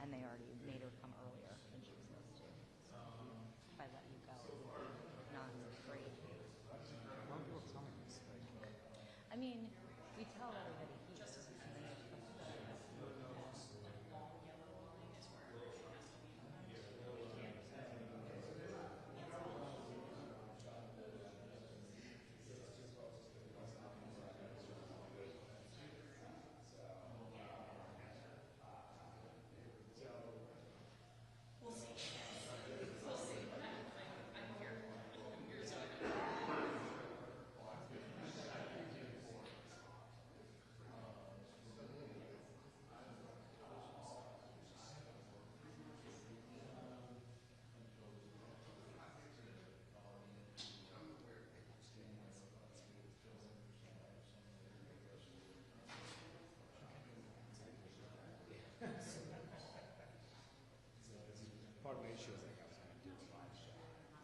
and they already made her come earlier than she was supposed to. So if I let you go, not great. Why don't people tell me this? I mean, we tell everybody here, and then it's Part of the issue is like I was going to do a live show. I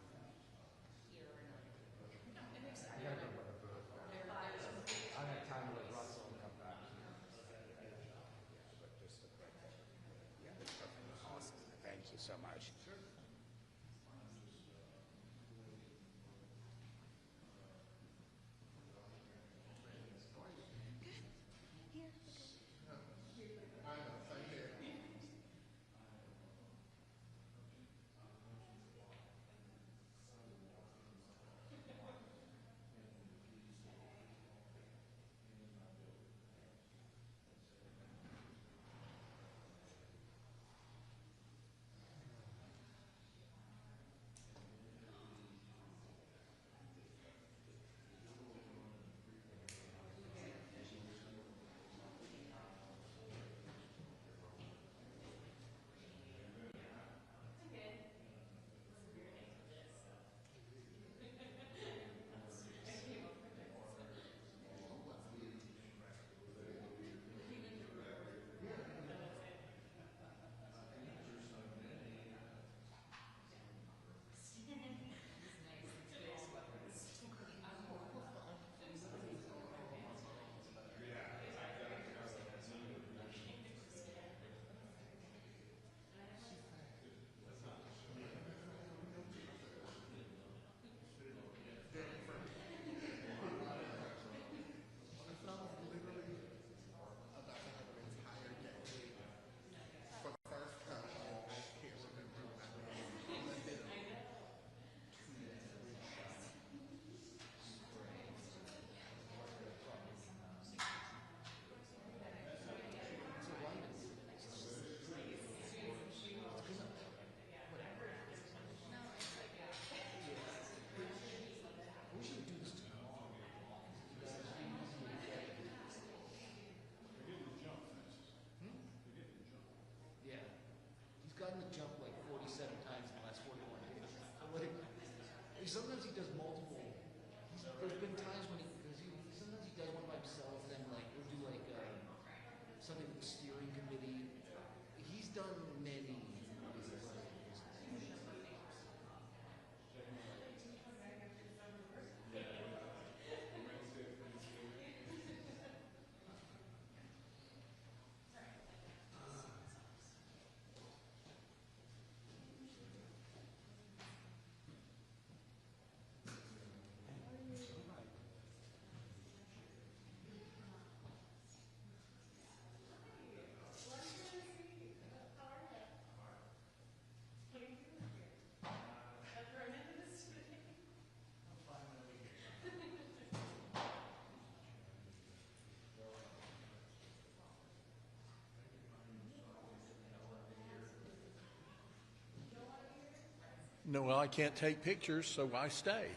gotta go to the booth. I don't have time to let Russell come back. But just the yeah, that's perfect. Awesome. Thank you so much. Sure. Gotten to jump like 47 times in the last 41 days. Like, sometimes he does multiple. There's been times when sometimes he does one by himself, and then like we'll do like something with the steering committee. He's done many. No, well, I can't take pictures, so I stay.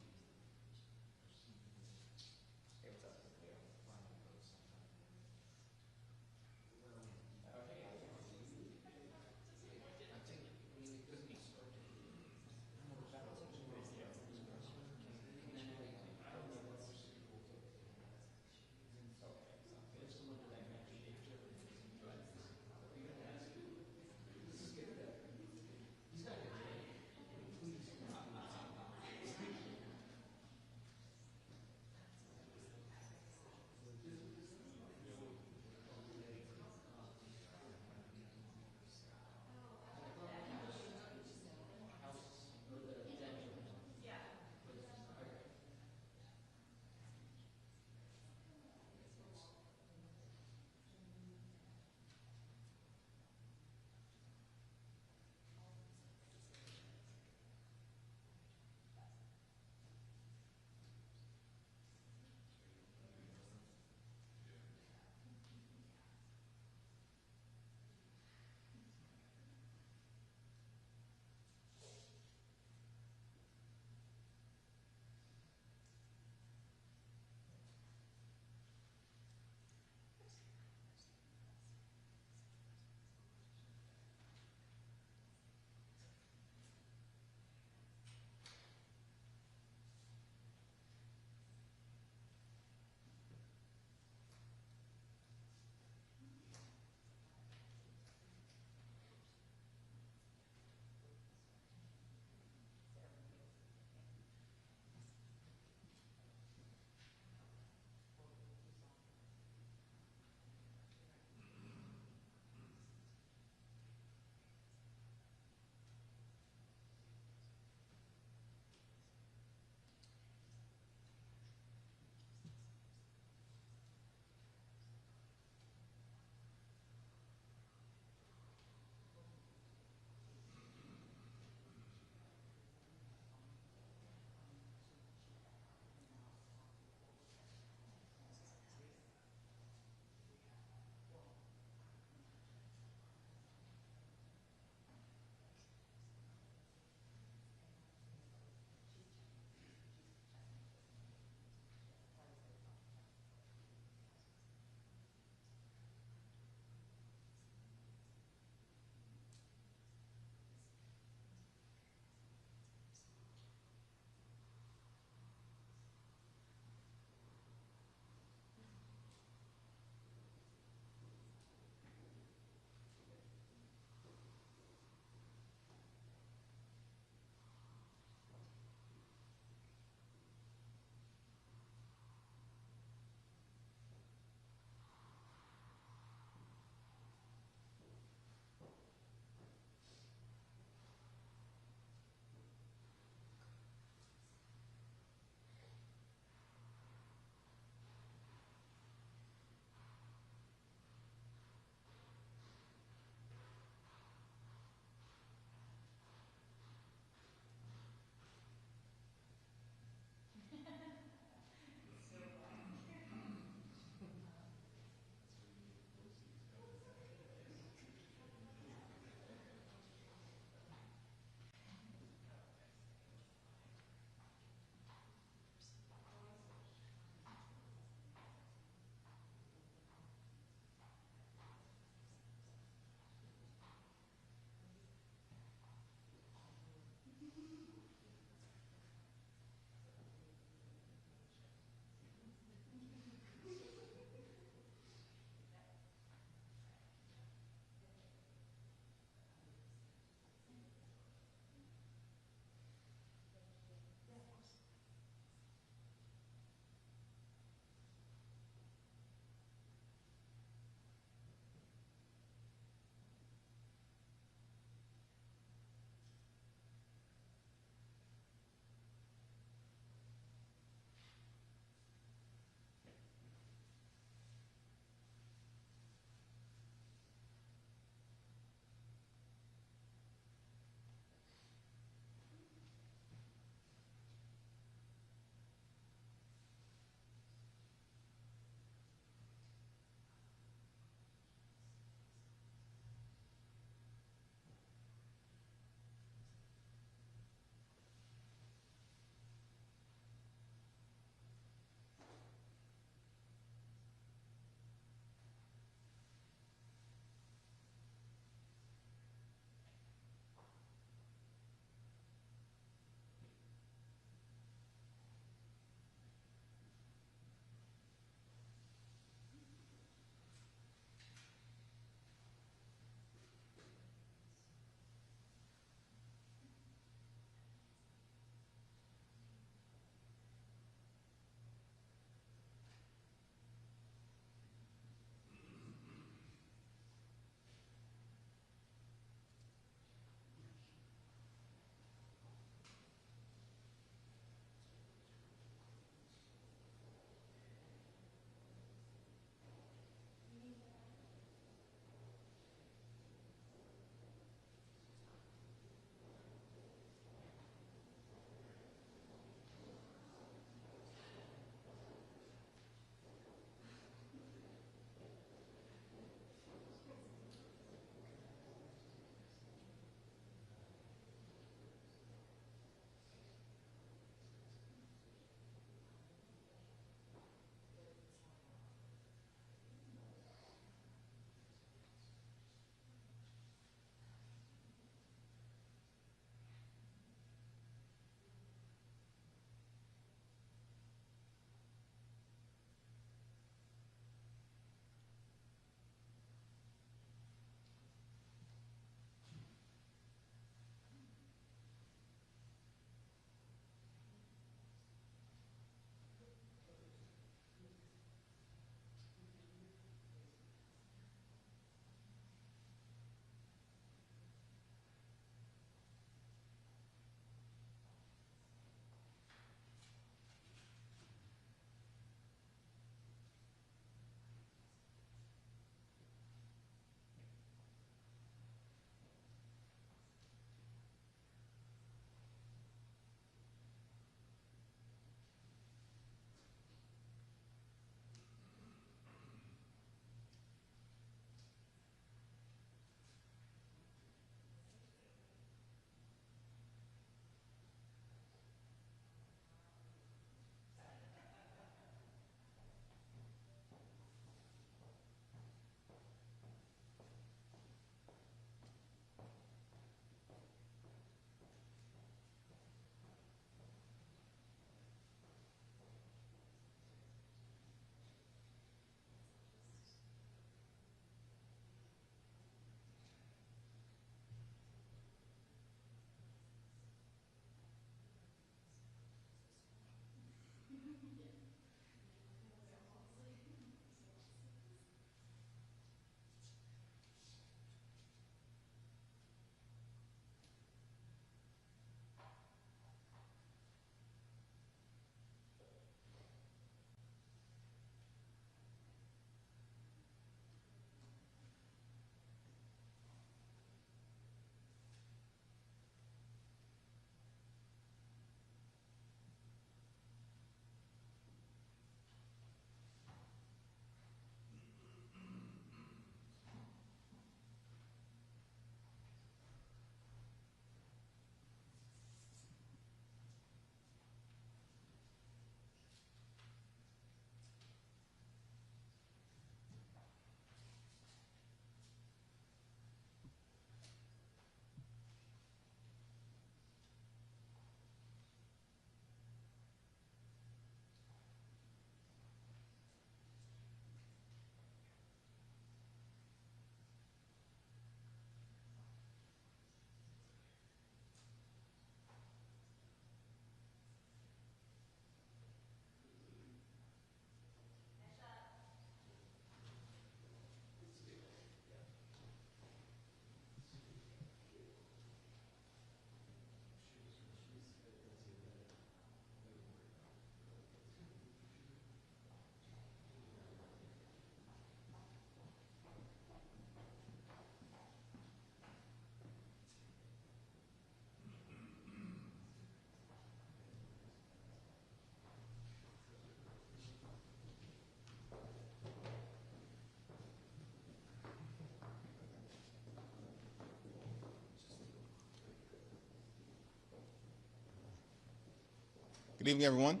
Good evening, everyone.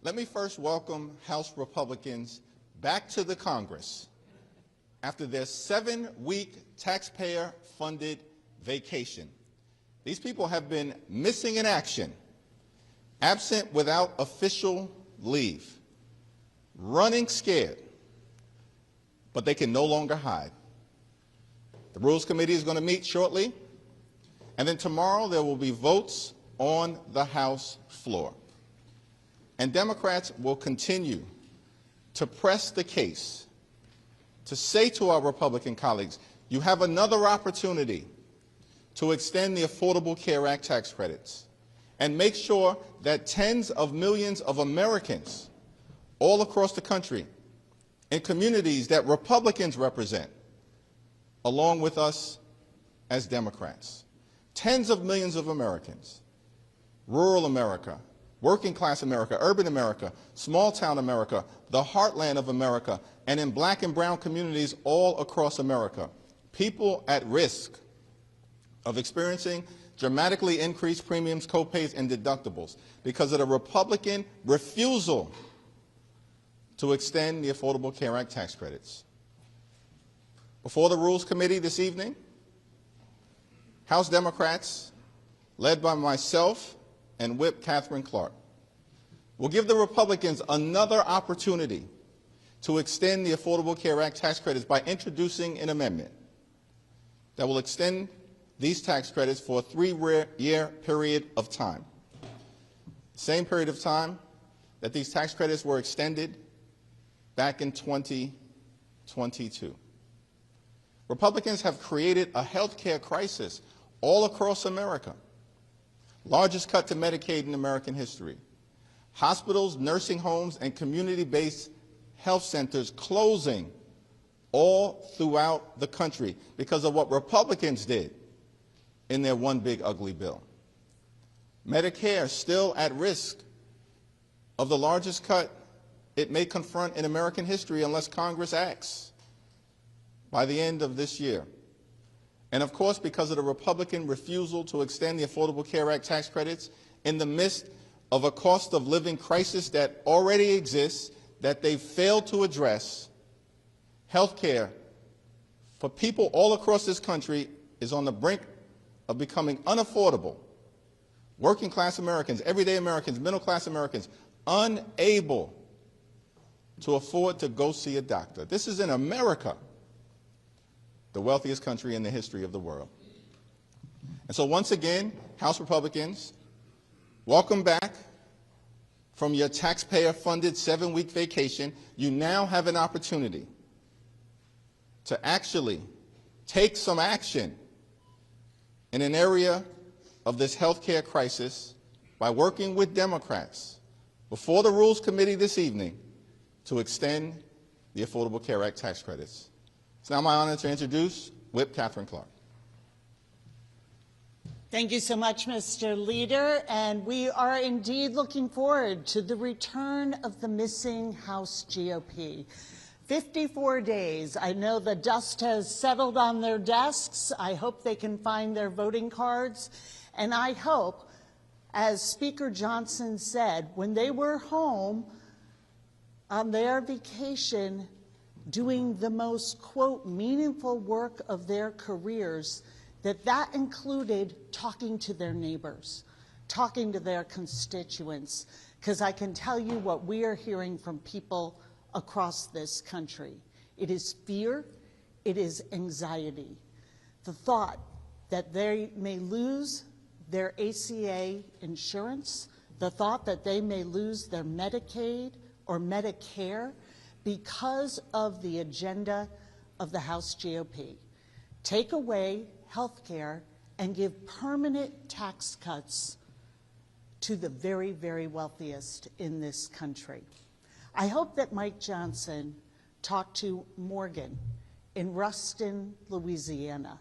Let me first welcome House Republicans back to the Congress after their 7-week taxpayer-funded vacation. These people have been missing in action, absent without official leave, running scared, but they can no longer hide. The Rules Committee is going to meet shortly, and then tomorrow there will be votes on the House floor. And Democrats will continue to press the case, to say to our Republican colleagues, you have another opportunity to extend the Affordable Care Act tax credits and make sure that tens of millions of Americans all across the country in communities that Republicans represent, along with us as Democrats, tens of millions of Americans, rural America, working class America, urban America, small town America, the heartland of America, and in black and brown communities all across America, people at risk of experiencing dramatically increased premiums, copays, and deductibles because of the Republican refusal to extend the Affordable Care Act tax credits. Before the Rules Committee this evening, House Democrats, led by myself and Whip Catherine Clark, will give the Republicans another opportunity to extend the Affordable Care Act tax credits by introducing an amendment that will extend these tax credits for a 3-year period of time. Same period of time that these tax credits were extended back in 2022. Republicans have created a health care crisis all across America. Largest cut to Medicaid in American history. Hospitals, nursing homes, and community-based health centers closing all throughout the country because of what Republicans did in their one big ugly bill. Medicare still at risk of the largest cut it may confront in American history unless Congress acts by the end of this year. And of course, because of the Republican refusal to extend the Affordable Care Act tax credits in the midst of a cost of living crisis that already exists, that they failed to address, health care for people all across this country is on the brink of becoming unaffordable. Working class Americans, everyday Americans, middle class Americans, unable to afford to go see a doctor. This is in America, the wealthiest country in the history of the world. And so once again, House Republicans, welcome back from your taxpayer-funded 7-week vacation. You now have an opportunity to actually take some action in an area of this health care crisis by working with Democrats before the Rules Committee this evening to extend the Affordable Care Act tax credits. It's now my honor to introduce Whip Catherine Clark. Thank you so much, Mr. Leader, and we are indeed looking forward to the return of the missing House GOP. 54 days. I know the dust has settled on their desks. I hope they can find their voting cards, and I hope, as Speaker Johnson said, when they were home on their vacation doing the most, quote, meaningful work of their careers, that included talking to their neighbors, talking to their constituents, because I can tell you what we are hearing from people across this country. It is fear, it is anxiety. The thought that they may lose their ACA insurance, the thought that they may lose their Medicaid or Medicare because of the agenda of the House GOP. Take away health care and give permanent tax cuts to the very, very wealthiest in this country. I hope that Mike Johnson talked to Morgan in Ruston, Louisiana.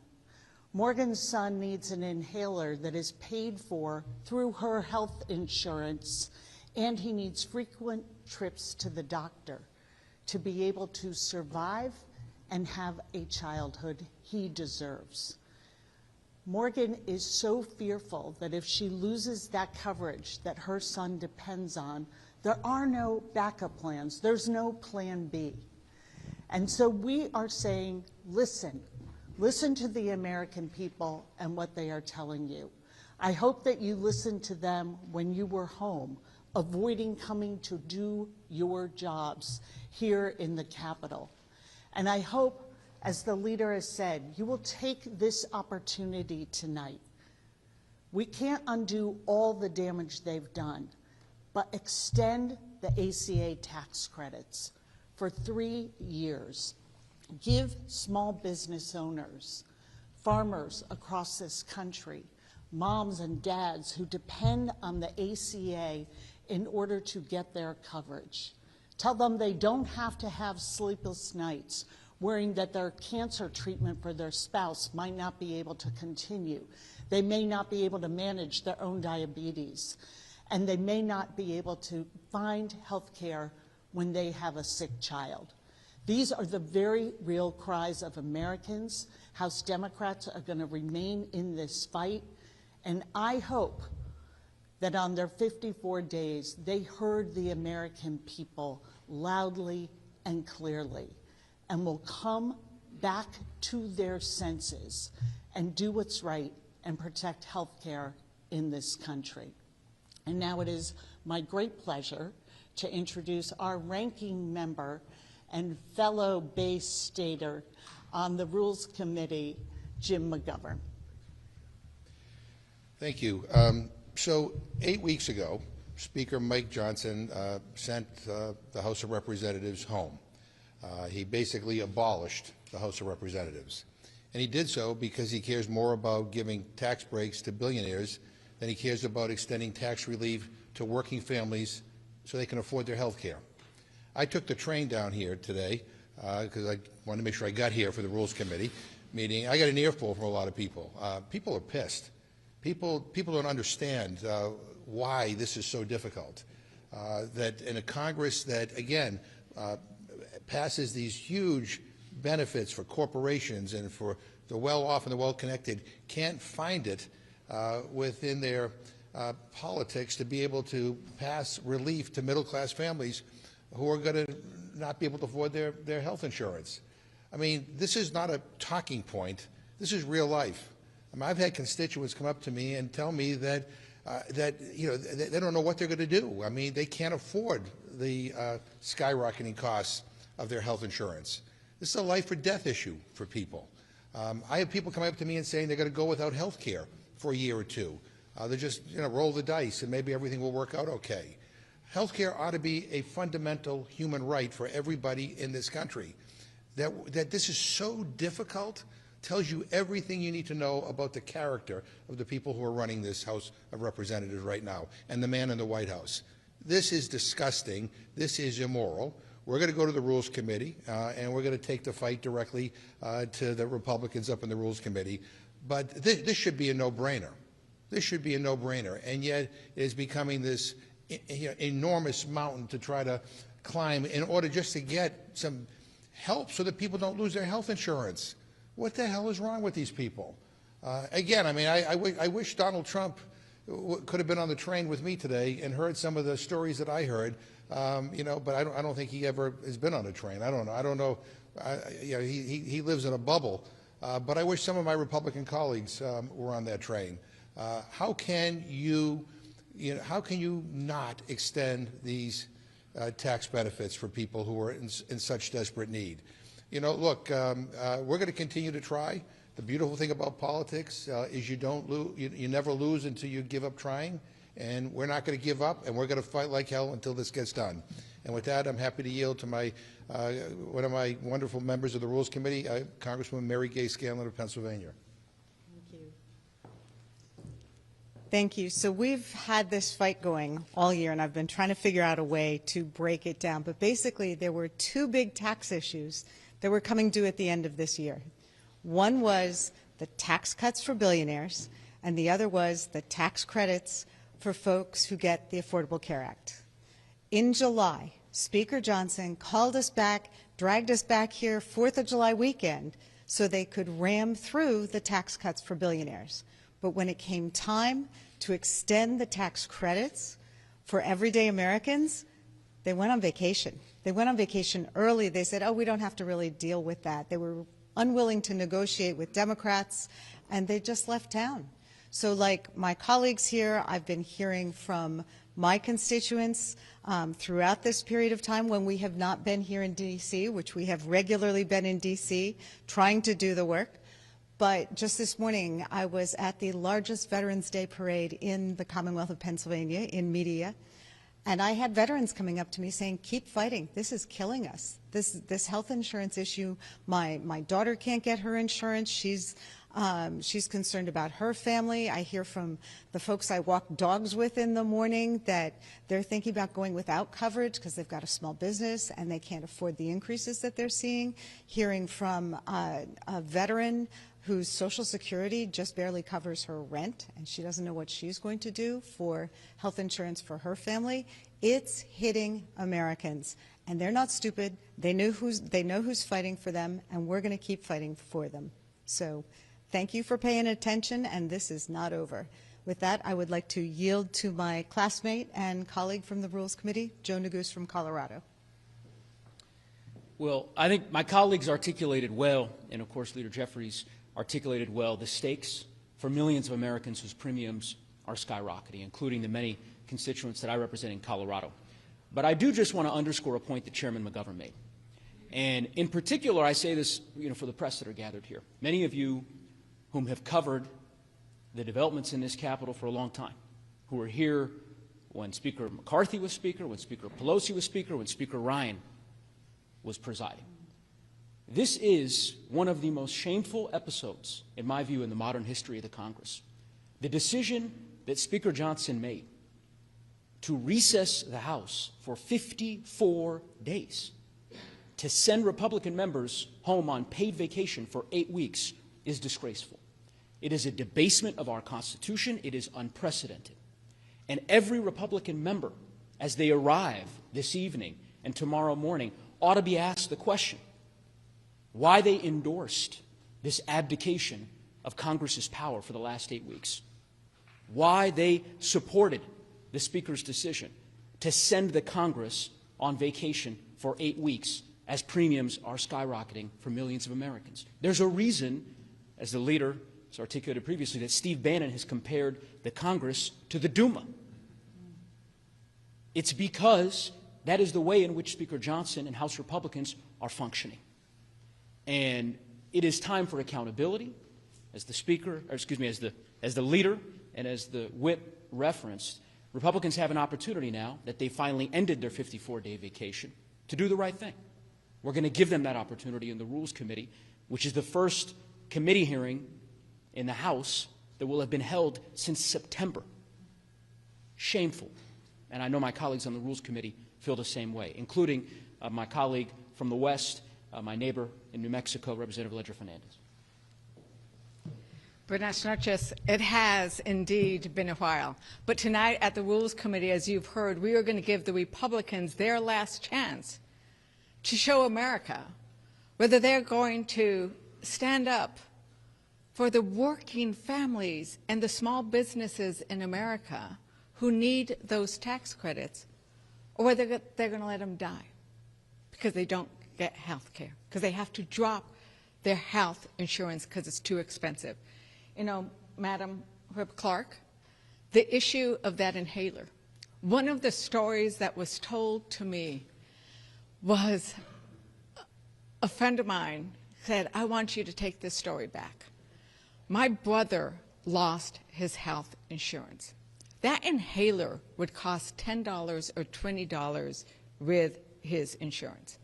Morgan's son needs an inhaler that is paid for through her health insurance, and he needs frequent trips to the doctor to be able to survive and have a childhood he deserves. Morgan is so fearful that if she loses that coverage that her son depends on, there are no backup plans. There's no plan B. And so we are saying, listen to the American people and what they are telling you. I hope that you listened to them when you were home, avoiding coming to do your jobs here in the Capitol. And I hope, as the leader has said, you will take this opportunity tonight. We can't undo all the damage they've done, but extend the ACA tax credits for 3 years. Give small business owners, farmers across this country, moms and dads who depend on the ACA in order to get their coverage. Tell them they don't have to have sleepless nights worrying that their cancer treatment for their spouse might not be able to continue. They may not be able to manage their own diabetes, and they may not be able to find health care when they have a sick child. These are the very real cries of Americans. House Democrats are going to remain in this fight, and I hope that on their 54 days, they heard the American people loudly and clearly and will come back to their senses and do what's right and protect health care in this country. And now it is my great pleasure to introduce our ranking member and fellow Bay Stater on the Rules Committee, Jim McGovern. Thank you. So 8 weeks ago, Speaker Mike Johnson sent the House of Representatives home. He basically abolished the House of Representatives. And he did so because he cares more about giving tax breaks to billionaires than he cares about extending tax relief to working families so they can afford their health care. I took the train down here today because I wanted to make sure I got here for the Rules Committee meeting. I got an earful from a lot of people. People are pissed. People don't understand why this is so difficult. That in a Congress that, again, passes these huge benefits for corporations and for the well-off and the well-connected, can't find it within their politics to be able to pass relief to middle-class families who are going to not be able to afford their health insurance. I mean, this is not a talking point. This is real life. I mean, I've had constituents come up to me and tell me that they don't know what they're going to do. I mean, they can't afford the skyrocketing costs of their health insurance. This is a life or death issue for people. I have people coming up to me and saying they're going to go without health care for a year or two. They just roll the dice and maybe everything will work out okay. Health care ought to be a fundamental human right for everybody in this country. That this is so difficult tells you everything you need to know about the character of the people who are running this House of Representatives right now and the man in the White House. This is disgusting. This is immoral. We're going to go to the Rules Committee, and we're going to take the fight directly to the Republicans up in the Rules Committee. But this should be a no-brainer. This should be a no-brainer, and yet it is becoming this enormous mountain to try to climb in order just to get some help so that people don't lose their health insurance. What the hell is wrong with these people? Again, I mean, I wish Donald Trump could have been on the train with me today and heard some of the stories that I heard, but I don't think he ever has been on a train. I don't know. He lives in a bubble. But I wish some of my Republican colleagues were on that train. How can you not extend these tax benefits for people who are in such desperate need? Look, we're going to continue to try. The beautiful thing about politics is you never lose until you give up trying, and we're not going to give up, and we're going to fight like hell until this gets done. And with that, I'm happy to yield to one of my wonderful members of the Rules Committee, Congresswoman Mary Gay Scanlon of Pennsylvania. Thank you. Thank you. So we've had this fight going all year, and I've been trying to figure out a way to break it down. But basically, there were two big tax issues that were coming due at the end of this year. One was the tax cuts for billionaires, and the other was the tax credits for folks who get the Affordable Care Act. In July, Speaker Johnson called us back, dragged us back here 4th of July weekend so they could ram through the tax cuts for billionaires. But when it came time to extend the tax credits for everyday Americans, they went on vacation. They went on vacation early. They said, oh, we don't have to really deal with that. They were unwilling to negotiate with Democrats, and they just left town. So like my colleagues here, I've been hearing from my constituents throughout this period of time when we have not been here in D.C., which we have regularly been in D.C., trying to do the work. But just this morning, I was at the largest Veterans Day parade in the Commonwealth of Pennsylvania, in Media, and I had veterans coming up to me saying, keep fighting. This is killing us. This health insurance issue, my daughter can't get her insurance. She's concerned about her family. I hear from the folks I walk dogs with in the morning that they're thinking about going without coverage because they've got a small business and they can't afford the increases that they're seeing. Hearing from a veteran whose Social Security just barely covers her rent, and she doesn't know what she's going to do for health insurance for her family. It's hitting Americans, and they're not stupid. They know who's fighting for them, and we're going to keep fighting for them. So thank you for paying attention, and this is not over. With that, I would like to yield to my classmate and colleague from the Rules Committee, Joe Neguse from Colorado. Well, I think my colleagues articulated well, and of course Leader Jeffries articulated well, the stakes for millions of Americans whose premiums are skyrocketing, including the many constituents that I represent in Colorado. But I do just want to underscore a point that Chairman McGovern made. And in particular, I say this for the press that are gathered here. Many of you whom have covered the developments in this Capitol for a long time, who were here when Speaker McCarthy was Speaker, when Speaker Pelosi was Speaker, when Speaker Ryan was presiding. This is one of the most shameful episodes, in my view, in the modern history of the Congress. The decision that Speaker Johnson made to recess the House for 54 days, to send Republican members home on paid vacation for 8 weeks, is disgraceful. It is a debasement of our Constitution. It is unprecedented. And every Republican member, as they arrive this evening and tomorrow morning, ought to be asked the question, why they endorsed this abdication of Congress's power for the last 8 weeks, why they supported the Speaker's decision to send the Congress on vacation for 8 weeks as premiums are skyrocketing for millions of Americans. There's a reason, as the leader has articulated previously, that Steve Bannon has compared the Congress to the Duma. It's because that is the way in which Speaker Johnson and House Republicans are functioning. And it is time for accountability. As the Speaker, or excuse me, as the leader and as the whip referenced, Republicans have an opportunity now that they finally ended their 54-day vacation to do the right thing. We're going to give them that opportunity in the Rules Committee, which is the first committee hearing in the House that will have been held since September. Shameful. And I know my colleagues on the Rules Committee feel the same way, including my colleague from the West, my neighbor in New Mexico, Representative Ledger Fernandez. Buenas noches. It has indeed been a while. But tonight at the Rules Committee, as you've heard, we are going to give the Republicans their last chance to show America whether they're going to stand up for the working families and the small businesses in America who need those tax credits, or whether they're going to let them die because they don't get health care, because they have to drop their health insurance because it's too expensive. You know, Madam Rep. Clark, the issue of that inhaler, one of the stories that was told to me was a friend of mine said, I want you to take this story back. My brother lost his health insurance. That inhaler would cost $10 or $20 with his insurance.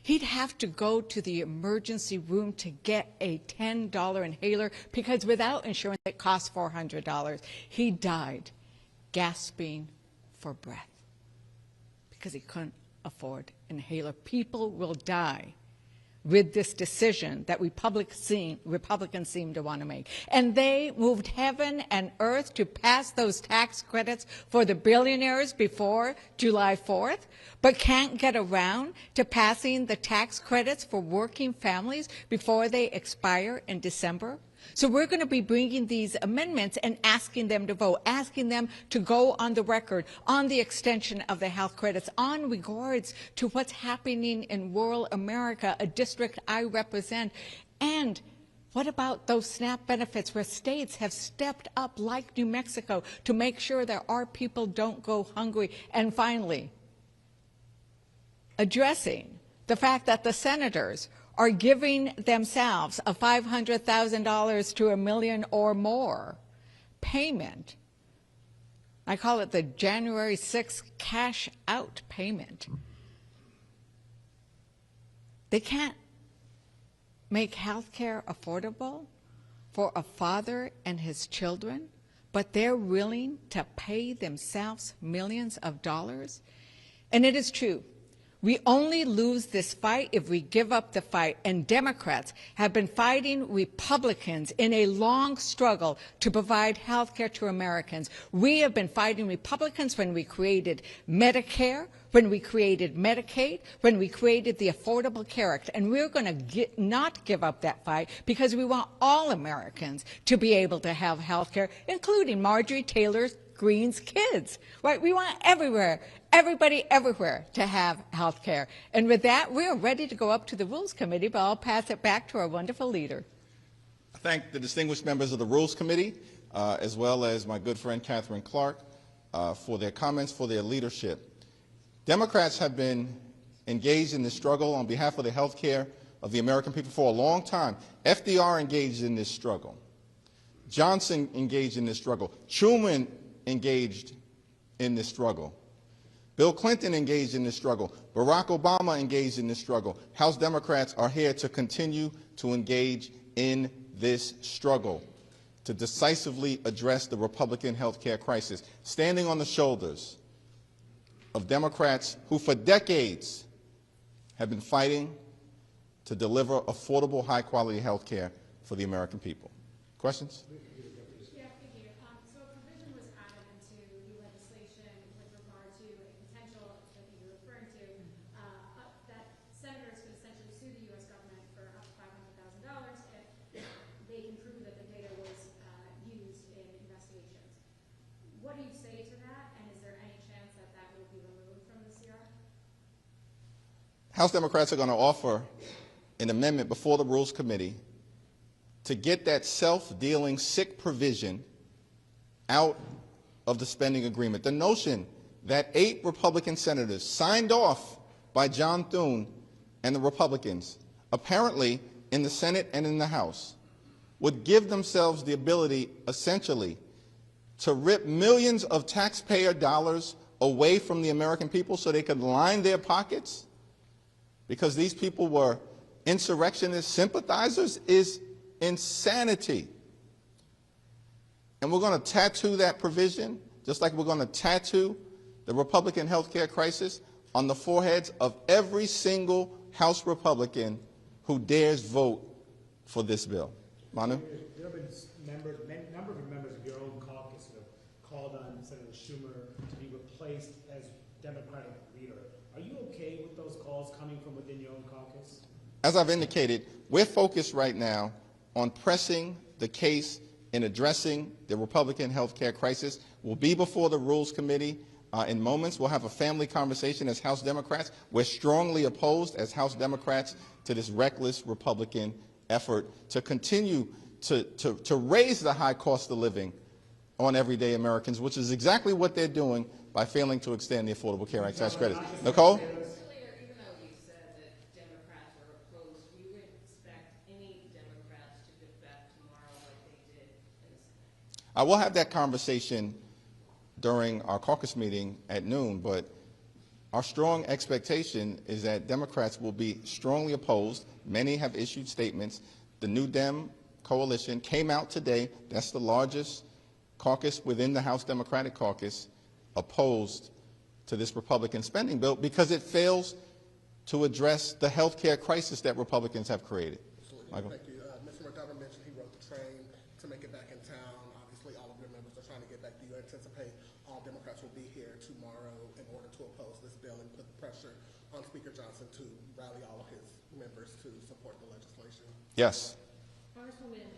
He'd have to go to the emergency room to get a $10 inhaler because without insurance it costs $400. He died gasping for breath because he couldn't afford an inhaler. People will die with this decision that Republicans seem to want to make. And they moved heaven and earth to pass those tax credits for the billionaires before July 4th, but can't get around to passing the tax credits for working families before they expire in December. So we're going to be bringing these amendments and asking them to vote, asking them to go on the record on the extension of the health credits, on regards to what's happening in rural America, a district I represent. And what about those SNAP benefits where states have stepped up, like New Mexico, to make sure that our people don't go hungry? And finally, addressing the fact that the senators are giving themselves a $500,000 to $1 million or more payment. I call it the January 6th cash out payment. They can't make health care affordable for a father and his children, but they're willing to pay themselves millions of dollars. And it is true. We only lose this fight if we give up the fight, and Democrats have been fighting Republicans in a long struggle to provide health care to Americans. We have been fighting Republicans when we created Medicare, when we created Medicaid, when we created the Affordable Care Act, and we're going to not give up that fight because we want all Americans to be able to have health care, including Marjorie Taylor Greene's kids, right? We want everybody everywhere to have health care. And with that, we're ready to go up to the Rules Committee, but I'll pass it back to our wonderful leader. I thank the distinguished members of the Rules Committee, as well as my good friend Catherine Clark, for their comments, for their leadership. Democrats have been engaged in this struggle on behalf of the health care of the American people for a long time. FDR engaged in this struggle. Johnson engaged in this struggle. Truman engaged in this struggle. Bill Clinton engaged in this struggle. Barack Obama engaged in this struggle. House Democrats are here to continue to engage in this struggle to decisively address the Republican health care crisis, standing on the shoulders of Democrats who for decades have been fighting to deliver affordable, high-quality health care for the American people. Questions? House Democrats are going to offer an amendment before the Rules Committee to get that self-dealing sick provision out of the spending agreement. The notion that 8 Republican senators signed off by John Thune and the Republicans, apparently in the Senate and in the House, would give themselves the ability, essentially, to rip millions of taxpayer dollars away from the American people so they could line their pockets because these people were insurrectionist sympathizers is insanity. And we're going to tattoo that provision, just like we're going to tattoo the Republican health care crisis on the foreheads of every single House Republican who dares vote for this bill. Manu? There have been a number of members of your own caucus who have called on Senator Schumer to be replaced as Democratic leader. Are you okay with those calls coming from within your own caucus? As I've indicated, we're focused right now on pressing the case in addressing the Republican health care crisis. We'll be before the Rules Committee in moments. We'll have a family conversation as House Democrats. We're strongly opposed as House Democrats to this reckless Republican effort to continue to raise the high cost of living on everyday Americans, which is exactly what they're doing by failing to extend the Affordable Care Act tax credits. Nicole? Even though you said that Democrats are opposed, do you expect any Democrats to defect tomorrow like they did in the Senate? I will have that conversation during our caucus meeting at noon, but our strong expectation is that Democrats will be strongly opposed. Many have issued statements. The New Dem coalition came out today. That's the largest caucus within the House Democratic Caucus, opposed to this Republican spending bill because it fails to address the health care crisis that Republicans have created. Absolutely. Michael? Thank you. Mr. McDonough mentioned he rode the train to make it back in town. Obviously, all of your members are trying to get back. Do you anticipate all Democrats will be here tomorrow in order to oppose this bill and put pressure on Speaker Johnson to rally all of his members to support the legislation? Yes. Congresswoman-elect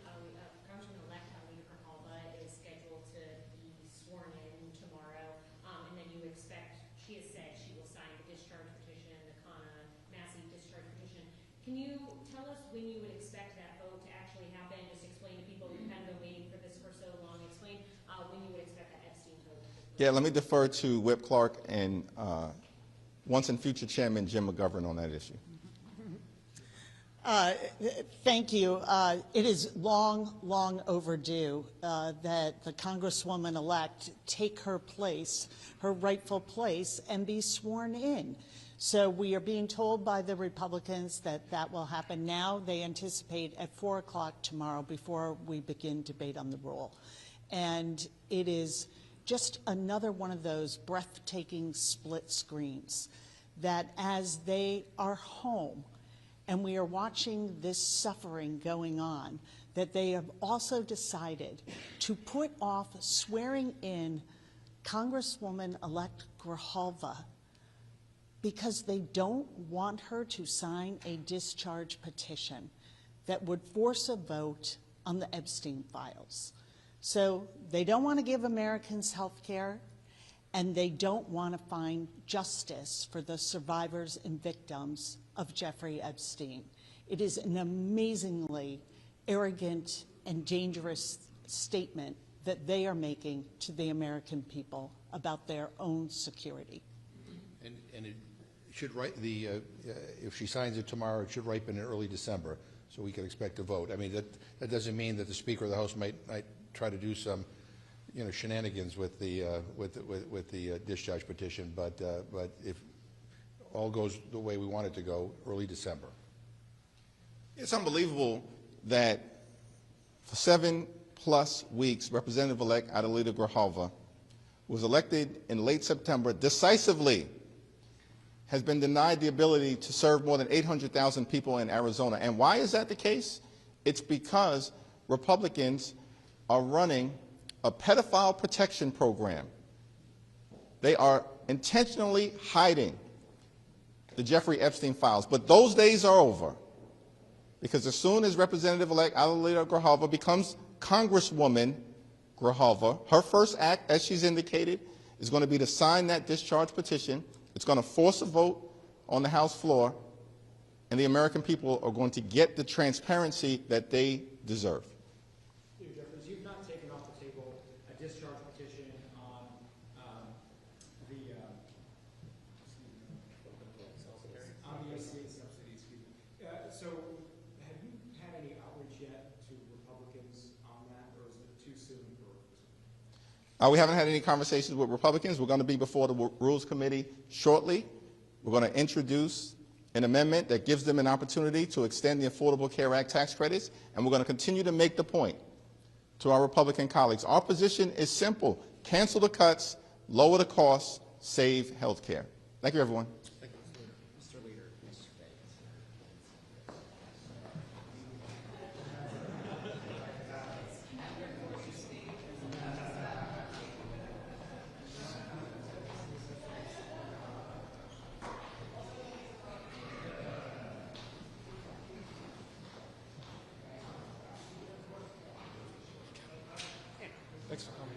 Alina Grijalva is scheduled to be sworn in tomorrow, and then you expect, she has said she will sign the discharge petition, the CANA massive discharge petition. Can you tell us when you would expect that vote to actually happen? Just explain to people who have been waiting for this for so long. Explain when you would expect that Epstein vote. Yeah, let me defer to Whip Clark and once and future Chairman Jim McGovern on that issue. Thank you. It is long, long overdue that the Congresswoman-elect take her place, her rightful place, and be sworn in. So we are being told by the Republicans that that will happen now. They anticipate at 4 o'clock tomorrow before we begin debate on the rule. And it is just another one of those breathtaking split screens that as they are home, and we are watching this suffering going on, that they have also decided to put off swearing in Congresswoman-elect Grijalva because they don't want her to sign a discharge petition that would force a vote on the Epstein files. So they don't want to give Americans health care, and they don't want to find justice for the survivors and victims of Jeffrey Epstein. It is an amazingly arrogant and dangerous statement that they are making to the American people about their own security. And it should if she signs it tomorrow, it should ripen in early December, so we can expect a vote. I mean, that doesn't mean that the Speaker of the House might try to do some, shenanigans with the discharge petition, but if all goes the way we want it to go, early December. It's unbelievable that for 7+ weeks, Representative-elect Adelita Grijalva was elected in late September decisively, has been denied the ability to serve more than 800,000 people in Arizona. And why is that the case? It's because Republicans are running a pedophile protection program. They are intentionally hiding the Jeffrey Epstein files. But those days are over, because as soon as Representative-elect Adelita Grijalva becomes Congresswoman Grijalva, her first act, as she's indicated, is going to be to sign that discharge petition. It's going to force a vote on the House floor, and the American people are going to get the transparency that they deserve. Jeffries, you've not taken off the table a discharge petition on the ACA subsidy, excuse me. So have you had any outreach yet to Republicans on that, or is it too soon for? We haven't had any conversations with Republicans. We're going to be before the Rules Committee shortly. We're going to introduce an amendment that gives them an opportunity to extend the Affordable Care Act tax credits, and we're going to continue to make the point to our Republican colleagues. Our position is simple: cancel the cuts, lower the costs, save health care. Thank you, everyone. Thank you, Mr. Leader. Mr. Bates. Thanks for coming.